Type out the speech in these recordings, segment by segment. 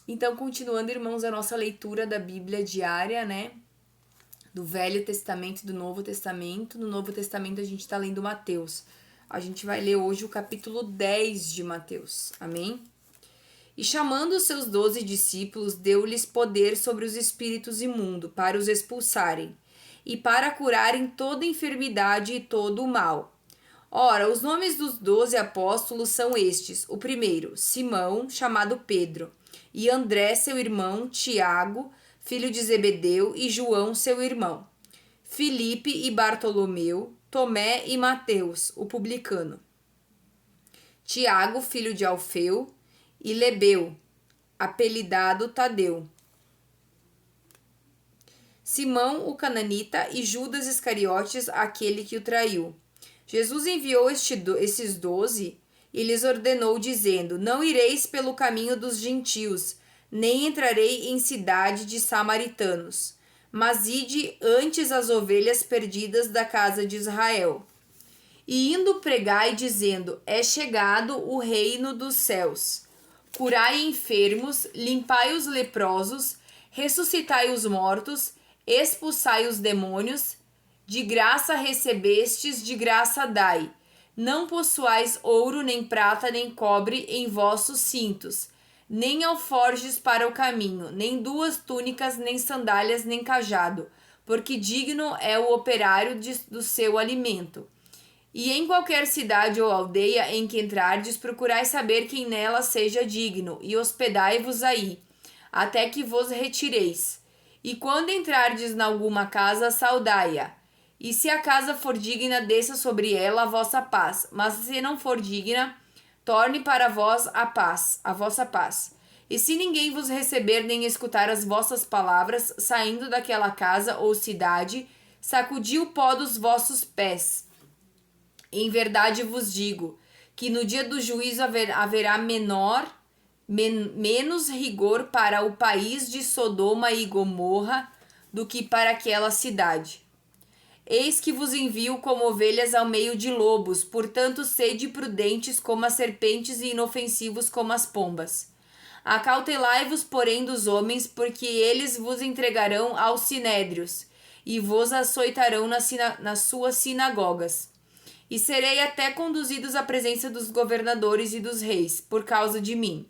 Então, continuando, irmãos, a nossa leitura da Bíblia diária, né? Do Velho Testamento e do Novo Testamento. No Novo Testamento a gente está lendo Mateus. A gente vai ler hoje o capítulo 10 de Mateus. Amém? E chamando os seus 12 discípulos, deu-lhes poder sobre os espíritos imundos, para os expulsarem, e para curarem toda enfermidade e todo o mal. Ora, os nomes dos 12 apóstolos são estes: o primeiro, Simão, chamado Pedro, e André, seu irmão, Tiago, filho de Zebedeu, e João, seu irmão, Filipe e Bartolomeu, Tomé e Mateus, o publicano, Tiago, filho de Alfeu, e Lebeu, apelidado Tadeu, Simão, o cananita, e Judas Iscariotes, aquele que o traiu. Jesus enviou esses 12 e lhes ordenou, dizendo: Não ireis pelo caminho dos gentios, nem entrarei em cidade de samaritanos, mas ide antes as ovelhas perdidas da casa de Israel. E indo pregai, dizendo: É chegado o reino dos céus. Curai enfermos, limpai os leprosos, ressuscitai os mortos, expulsai os demônios. De graça recebestes, de graça dai. Não possuais ouro, nem prata, nem cobre em vossos cintos, nem alforjes para o caminho, nem duas túnicas, nem sandálias, nem cajado, porque digno é o operário do seu alimento. E em qualquer cidade ou aldeia em que entrardes, procurai saber quem nela seja digno, e hospedai-vos aí, até que vos retireis. E quando entrardes alguma casa, saudai-a. E se a casa for digna, desça sobre ela a vossa paz. Mas se não for digna, torne para vós a vossa paz. E se ninguém vos receber nem escutar as vossas palavras, saindo daquela casa ou cidade, sacudi o pó dos vossos pés. Em verdade vos digo que no dia do juízo haverá menos rigor para o país de Sodoma e Gomorra do que para aquela cidade. Eis que vos envio como ovelhas ao meio de lobos, portanto sede prudentes como as serpentes e inofensivos como as pombas. Acautelai-vos, porém, dos homens, porque eles vos entregarão aos sinédrios e vos açoitarão nas suas sinagogas. E serei até conduzidos à presença dos governadores e dos reis, por causa de mim,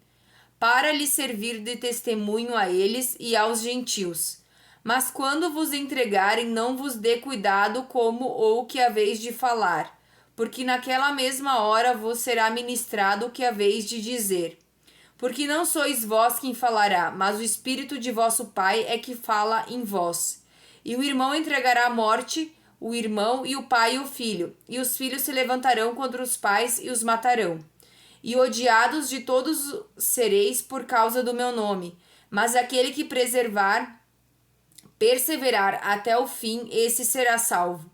para lhes servir de testemunho a eles e aos gentios. Mas quando vos entregarem, não vos dê cuidado como ou que haveis de falar, porque naquela mesma hora vos será ministrado o que haveis de dizer. Porque não sois vós quem falará, mas o Espírito de vosso Pai é que fala em vós. E o irmão entregará à morte o irmão, e o pai e o filho, e os filhos se levantarão contra os pais e os matarão. E odiados de todos sereis por causa do meu nome, mas aquele que perseverar até o fim, esse será salvo.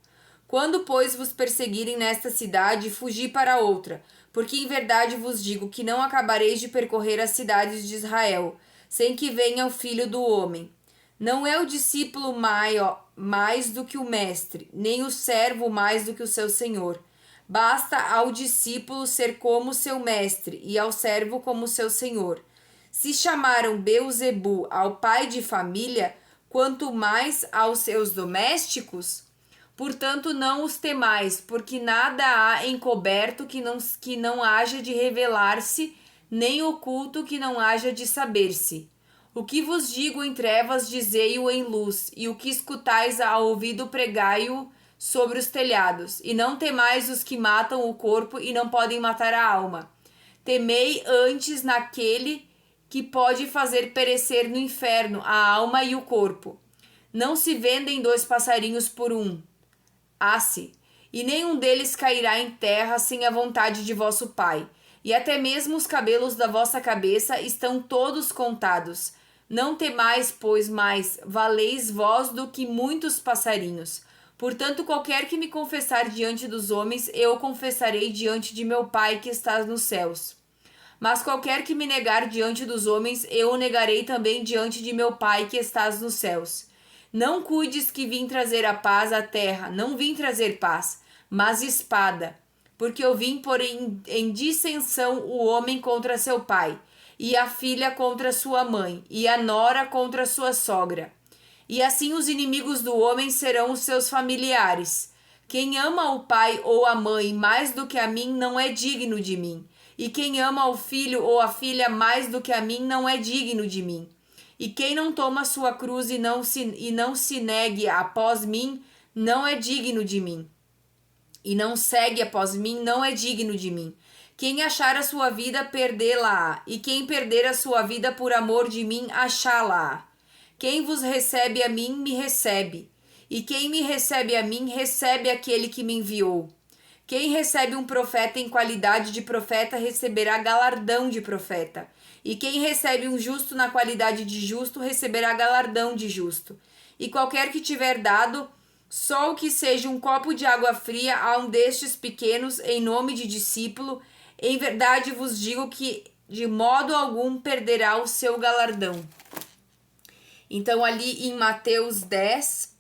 Quando, pois, vos perseguirem nesta cidade, fugi para outra, porque em verdade vos digo que não acabareis de percorrer as cidades de Israel, sem que venha o Filho do Homem. Não é o discípulo mais do que o mestre, nem o servo mais do que o seu senhor. Basta ao discípulo ser como seu mestre e ao servo como seu senhor. Se chamaram Beelzebu ao pai de família, quanto mais aos seus domésticos? Portanto, não os temais, porque nada há encoberto que não haja de revelar-se, nem oculto que não haja de saber-se. O que vos digo em trevas, dizei-o em luz, e o que escutais ao ouvido, pregai-o sobre os telhados. E não temais os que matam o corpo e não podem matar a alma. Temei antes naquele que pode fazer perecer no inferno a alma e o corpo. Não se vendem 2 passarinhos por um asse, e nenhum deles cairá em terra sem a vontade de vosso Pai. E até mesmo os cabelos da vossa cabeça estão todos contados. Não temais, pois, mais valeis vós do que muitos passarinhos. Portanto, qualquer que me confessar diante dos homens, eu confessarei diante de meu Pai que está nos céus. Mas qualquer que me negar diante dos homens, eu o negarei também diante de meu Pai que estás nos céus. Não cuides que vim trazer a paz à terra, não vim trazer paz, mas espada, porque eu vim pôr em dissensão o homem contra seu pai, e a filha contra sua mãe, e a nora contra sua sogra. E assim os inimigos do homem serão os seus familiares. Quem ama o pai ou a mãe mais do que a mim não é digno de mim. E quem ama o filho ou a filha mais do que a mim não é digno de mim. E quem não toma sua cruz e não se negue após mim, não é digno de mim. E não segue após mim, não é digno de mim. Quem achar a sua vida, perdê-la-á. E quem perder a sua vida por amor de mim, achá-la-á. Quem vos recebe a mim, me recebe. E quem me recebe a mim, recebe aquele que me enviou. Quem recebe um profeta em qualidade de profeta, receberá galardão de profeta. E quem recebe um justo na qualidade de justo, receberá galardão de justo. E qualquer que tiver dado, só o que seja um copo de água fria a um destes pequenos, em nome de discípulo, em verdade vos digo que de modo algum perderá o seu galardão. Então, ali em Mateus 10,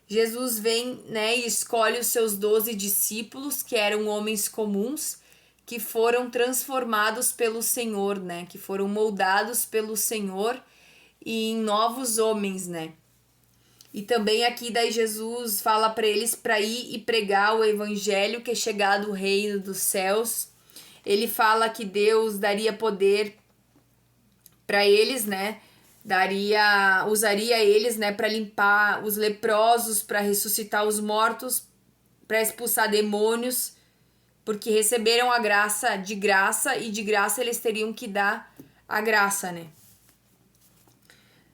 Jesus vem, né, e escolhe os seus 12 discípulos, que eram homens comuns, que foram transformados pelo Senhor, né, que foram moldados pelo Senhor e em novos homens, né. E também aqui daí Jesus fala para eles para ir e pregar o evangelho, que é chegado o reino dos céus. Ele fala que Deus daria poder para eles, né? Usaria eles, né, para limpar os leprosos, para ressuscitar os mortos, para expulsar demônios, porque receberam a graça e de graça eles teriam que dar a graça, né?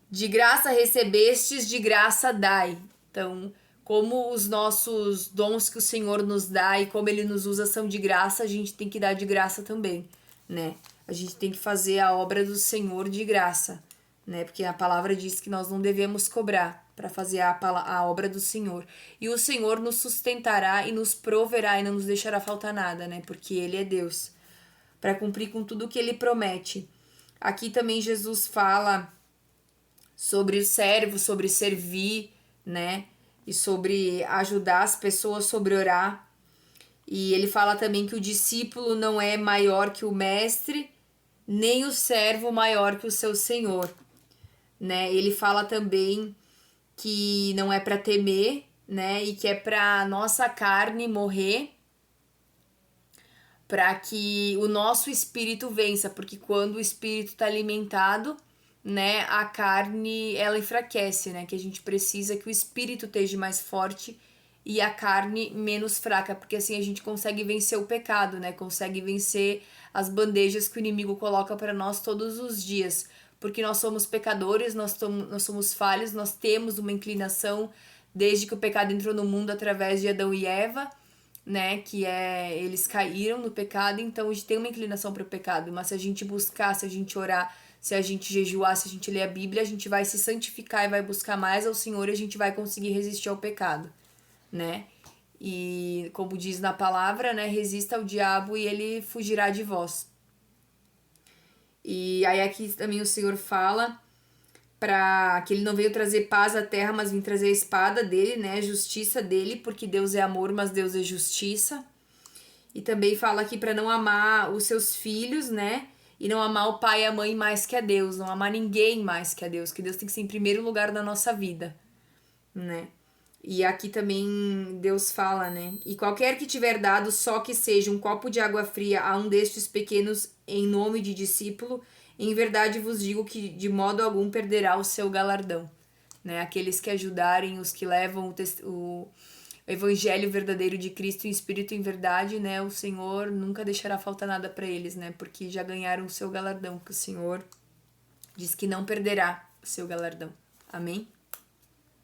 De graça recebestes, de graça dai. Então, como os nossos dons que o Senhor nos dá e como ele nos usa são de graça, a gente tem que dar de graça também, né? A gente tem que fazer a obra do Senhor de graça, né? Porque a palavra diz que nós não devemos cobrar para fazer a obra do Senhor. E o Senhor nos sustentará e nos proverá e não nos deixará faltar nada, né? Porque ele é Deus, para cumprir com tudo que ele promete. Aqui também Jesus fala sobre o servo, sobre servir, né? E sobre ajudar as pessoas, sobre orar. E ele fala também que o discípulo não é maior que o mestre, nem o servo maior que o seu senhor, né? Ele fala também que não é para temer, né? E que é para nossa carne morrer, para que o nosso espírito vença, porque quando o espírito está alimentado, né, a carne ela enfraquece, né? Que a gente precisa que o espírito esteja mais forte e a carne menos fraca, porque assim a gente consegue vencer o pecado, né? Consegue vencer as bandejas que o inimigo coloca para nós todos os dias, porque nós somos pecadores, nós somos falhos, nós temos uma inclinação desde que o pecado entrou no mundo através de Adão e Eva, né, eles caíram no pecado, então a gente tem uma inclinação para o pecado, mas se a gente buscar, se a gente orar, se a gente jejuar, se a gente ler a Bíblia, a gente vai se santificar e vai buscar mais ao Senhor e a gente vai conseguir resistir ao pecado, né? E como diz na palavra, né, resista ao diabo e ele fugirá de vós. E aí aqui também o Senhor fala para que ele não veio trazer paz à terra, mas vem trazer a espada dele, né, a justiça dele, porque Deus é amor, mas Deus é justiça. E também fala aqui para não amar os seus filhos, né, e não amar o pai e a mãe mais que a Deus, não amar ninguém mais que a Deus, que Deus tem que ser em primeiro lugar na nossa vida, né. E aqui também Deus fala, né? E qualquer que tiver dado só que seja um copo de água fria a um destes pequenos em nome de discípulo, em verdade vos digo que de modo algum perderá o seu galardão, né? Aqueles que ajudarem, os que levam o evangelho verdadeiro de Cristo em espírito e em verdade, né? O Senhor nunca deixará faltar nada para eles, né? Porque já ganharam o seu galardão, que o Senhor diz que não perderá o seu galardão. Amém?